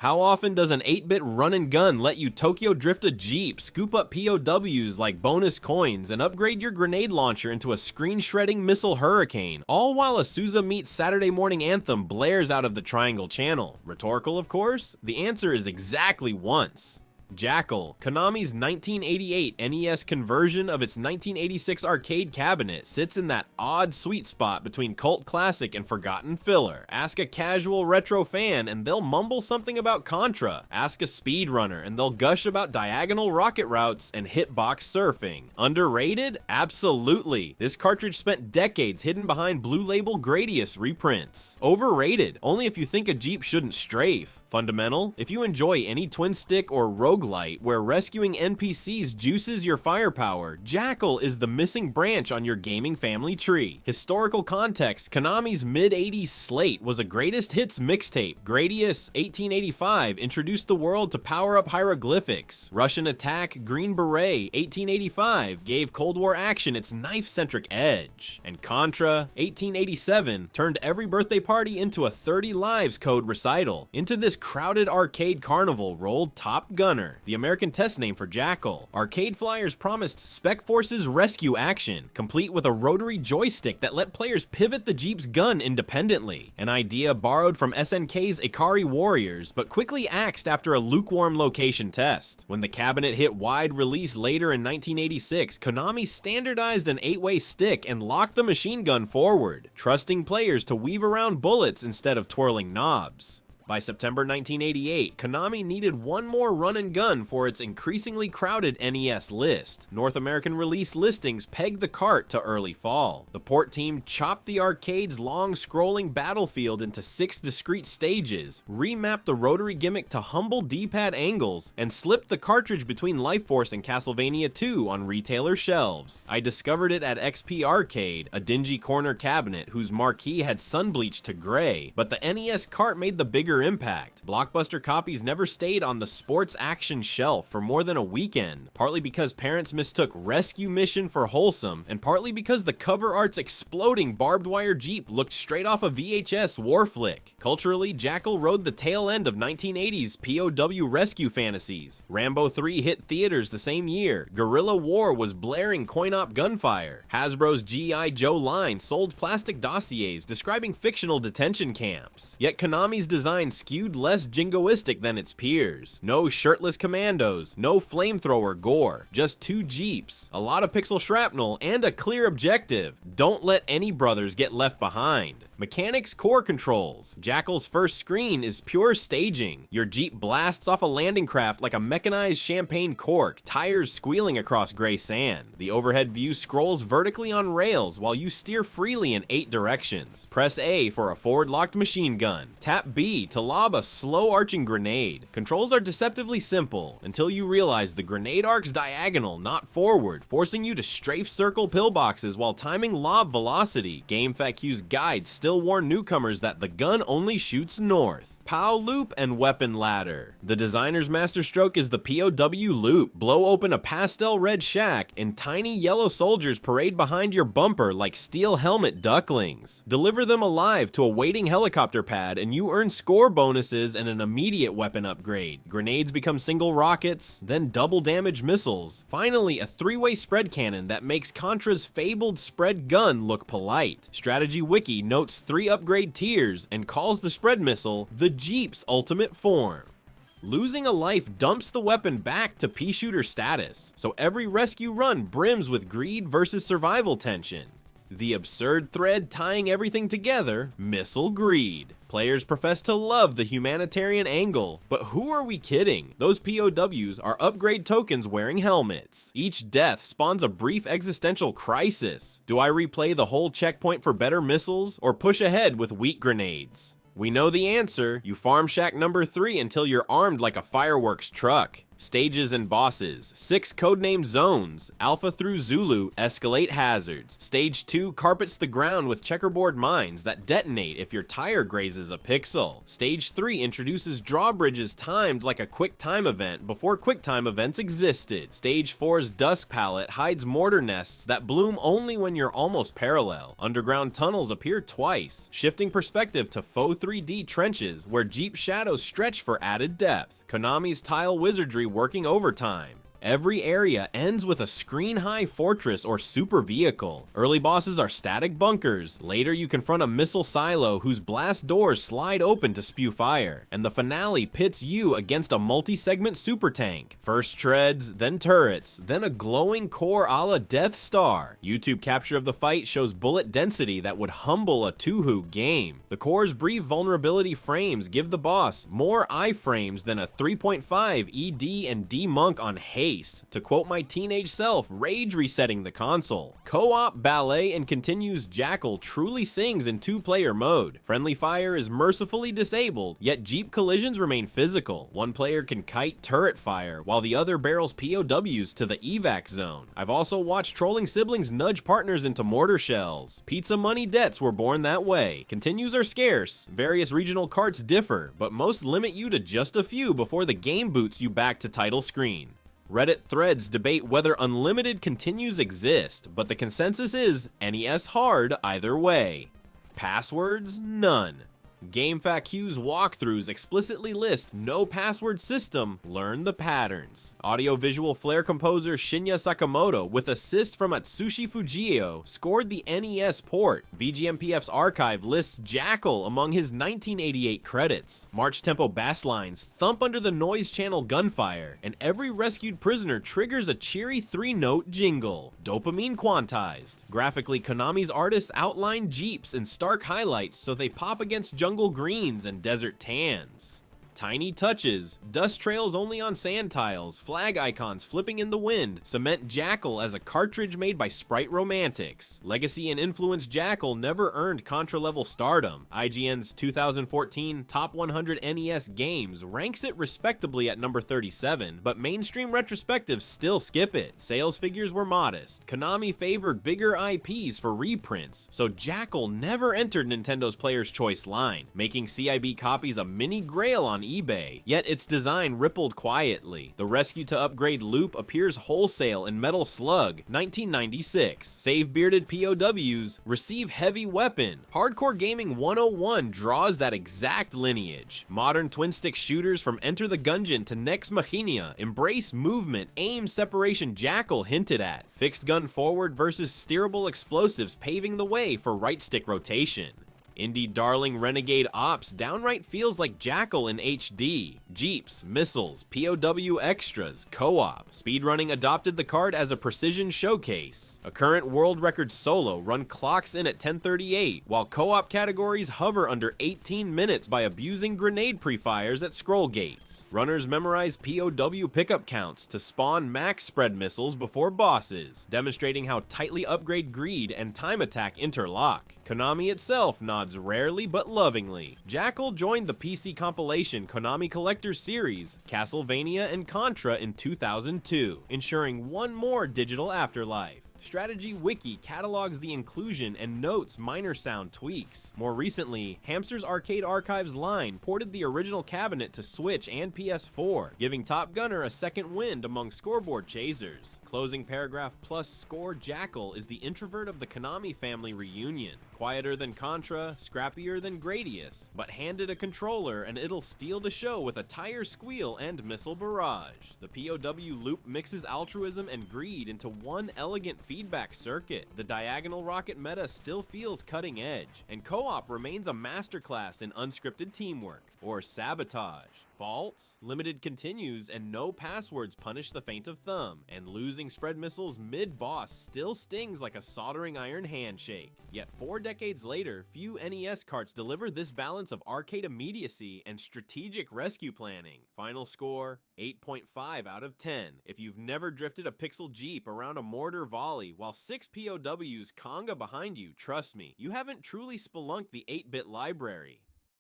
How often does an 8-bit run and gun let you Tokyo drift a Jeep, scoop up POWs like bonus coins, and upgrade your grenade launcher into a screen-shredding missile hurricane, all while a Sousa Meets Saturday Morning Anthem blares out of the Triangle Channel? Rhetorical, of course? The answer is exactly once. Jackal, Konami's 1988 NES conversion of its 1986 arcade cabinet, sits in that odd sweet spot between cult classic and forgotten filler. Ask a casual retro fan and they'll mumble something about Contra. Ask a speedrunner and they'll gush about diagonal rocket routes and hitbox surfing. Underrated? Absolutely. This cartridge spent decades hidden behind Blue Label Gradius reprints. Overrated? Only if you think a Jeep shouldn't strafe. Fundamental? If you enjoy any twin stick or roguelite where rescuing NPCs juices your firepower, Jackal is the missing branch on your gaming family tree. Historical context: Konami's mid-80s slate was a greatest hits mixtape. Gradius 1885 introduced the world to power-up hieroglyphics. Russian Attack Green Beret 1885 gave Cold War action its knife-centric edge. And Contra 1887 turned every birthday party into a 30 Lives code recital. Into this crowded arcade carnival rolled Top Gunner, the American test name for Jackal. Arcade flyers promised Spec Force's rescue action, complete with a rotary joystick that let players pivot the Jeep's gun independently. An idea borrowed from SNK's Ikari Warriors, but quickly axed after a lukewarm location test. When the cabinet hit wide release later in 1986, Konami standardized an 8-way stick and locked the machine gun forward, trusting players to weave around bullets instead of twirling knobs. By September 1988, Konami needed one more run and gun for its increasingly crowded NES list. North American release listings pegged the cart to early fall. The port team chopped the arcade's long scrolling battlefield into 6 discrete stages, remapped the rotary gimmick to humble D-pad angles, and slipped the cartridge between Lifeforce and Castlevania 2 on retailer shelves. I discovered it at XP Arcade, a dingy corner cabinet whose marquee had sun-bleached to gray, but the NES cart made the bigger impact. Blockbuster copies never stayed on the sports action shelf for more than a weekend, partly because parents mistook Rescue Mission for wholesome, and partly because the cover art's exploding barbed wire Jeep looked straight off a VHS war flick. Culturally, Jackal rode the tail end of 1980s POW rescue fantasies. Rambo 3 hit theaters the same year. Guerrilla War was blaring coin-op gunfire. Hasbro's G.I. Joe line sold plastic dossiers describing fictional detention camps. Yet Konami's design skewed less jingoistic than its peers. No shirtless commandos, no flamethrower gore, just 2 Jeeps, a lot of pixel shrapnel, and a clear objective: don't let any brothers get left behind. Mechanics: core controls. Jackal's first screen is pure staging. Your Jeep blasts off a landing craft like a mechanized champagne cork, tires squealing across gray sand. The overhead view scrolls vertically on rails while you steer freely in 8 directions. Press A for a forward-locked machine gun. Tap B to lob a slow arching grenade. Controls are deceptively simple until you realize the grenade arcs diagonal, not forward, forcing you to strafe circle pillboxes while timing lob velocity. GameFAQ's guide still warn newcomers that the gun only shoots north. POW loop and weapon ladder. The designer's masterstroke is the POW loop. Blow open a pastel red shack and tiny yellow soldiers parade behind your bumper like steel helmet ducklings. Deliver them alive to a waiting helicopter pad and you earn score bonuses and an immediate weapon upgrade. Grenades become single rockets, then double damage missiles. Finally, a 3-way spread cannon that makes Contra's fabled spread gun look polite. Strategy Wiki notes 3 upgrade tiers and calls the spread missile the Jeep's ultimate form. Losing a life dumps the weapon back to pea-shooter status, so every rescue run brims with greed versus survival tension. The absurd thread tying everything together: missile greed. Players profess to love the humanitarian angle, but who are we kidding? Those POWs are upgrade tokens wearing helmets. Each death spawns a brief existential crisis. Do I replay the whole checkpoint for better missiles, or push ahead with weak grenades? We know the answer. You farm shack number 3 until you're armed like a fireworks truck. Stages and bosses, 6 codenamed zones, Alpha through Zulu, escalate hazards. Stage 2 carpets the ground with checkerboard mines that detonate if your tire grazes a pixel. Stage 3 introduces drawbridges timed like a quick time event before quick time events existed. Stage 4's Dusk Palette hides mortar nests that bloom only when you're almost parallel. Underground tunnels appear twice, shifting perspective to faux 3D trenches where Jeep shadows stretch for added depth. Konami's tile wizardry working overtime. Every area ends with a screen-high fortress or super vehicle. Early bosses are static bunkers. Later you confront a missile silo whose blast doors slide open to spew fire. And the finale pits you against a multi-segment super tank. First treads, then turrets, then a glowing core a la Death Star. YouTube capture of the fight shows bullet density that would humble a Touhou game. The core's brief vulnerability frames give the boss more iframes than a 3.5 ED and D monk on Haste. To quote my teenage self, rage resetting the console. Co-op ballet and continues Jackal truly sings in 2-player mode. Friendly fire is mercifully disabled, yet Jeep collisions remain physical. One player can kite turret fire, while the other barrels POWs to the evac zone. I've also watched trolling siblings nudge partners into mortar shells. Pizza money debts were born that way. Continues are scarce. Various regional carts differ, but most limit you to just a few before the game boots you back to title screen. Reddit threads debate whether unlimited continues exist, but the consensus is NES hard either way. Passwords? None. GameFAQ's walkthroughs explicitly list no password system, learn the patterns. Audio-visual flair composer Shinya Sakamoto, with assist from Atsushi Fujio, scored the NES port. VGMPF's archive lists Jackal among his 1988 credits. March tempo bass lines thump under the noise channel gunfire, and every rescued prisoner triggers a cheery 3-note jingle. Dopamine quantized. Graphically, Konami's artists outline Jeeps in stark highlights so they pop against jungle greens and desert tans. Tiny touches, dust trails only on sand tiles, flag icons flipping in the wind, cement Jackal as a cartridge made by Sprite Romantics. Legacy and influence Jackal never earned Contra-level stardom. IGN's 2014 Top 100 NES Games ranks it respectably at number 37, but mainstream retrospectives still skip it. Sales figures were modest. Konami favored bigger IPs for reprints, so Jackal never entered Nintendo's Player's Choice line, making CIB copies a mini grail on eBay, yet its design rippled quietly. The rescue to upgrade loop appears wholesale in Metal Slug, 1996. Save bearded POWs, receive heavy weapon. Hardcore Gaming 101 draws that exact lineage. Modern twin-stick shooters from Enter the Gungeon to Nex Machina embrace movement, aim, separation Jackal hinted at. Fixed gun forward versus steerable explosives paving the way for right-stick rotation. Indie darling Renegade Ops downright feels like Jackal in HD. Jeeps, missiles, POW extras, co-op. Speedrunning adopted the card as a precision showcase. A current world record solo run clocks in at 10:38, while co-op categories hover under 18 minutes by abusing grenade pre-fires at scroll gates. Runners memorize POW pickup counts to spawn max spread missiles before bosses, demonstrating how tightly upgrade greed and time attack interlock. Konami itself nods rarely but lovingly. Jackal joined the PC compilation Konami Collector's Series, Castlevania and Contra in 2002, ensuring one more digital afterlife. Strategy Wiki catalogs the inclusion and notes minor sound tweaks. More recently, Hamster's Arcade Archives line ported the original cabinet to Switch and PS4, giving Top Gunner a second wind among scoreboard chasers. Closing paragraph plus score Jackal is the introvert of the Konami family reunion. Quieter than Contra, scrappier than Gradius, but hand it a controller and it'll steal the show with a tire squeal and missile barrage. The POW loop mixes altruism and greed into one elegant feedback circuit. The diagonal rocket meta still feels cutting edge, and co-op remains a masterclass in unscripted teamwork, or sabotage. Faults? Limited continues and no passwords punish the faint of thumb, and losing spread missiles mid-boss still stings like a soldering iron handshake. Yet 4 decades later, few NES carts deliver this balance of arcade immediacy and strategic rescue planning. Final score, 8.5 out of 10. If you've never drifted a pixel Jeep around a mortar volley while 6 POWs conga behind you, trust me, you haven't truly spelunked the 8-bit library.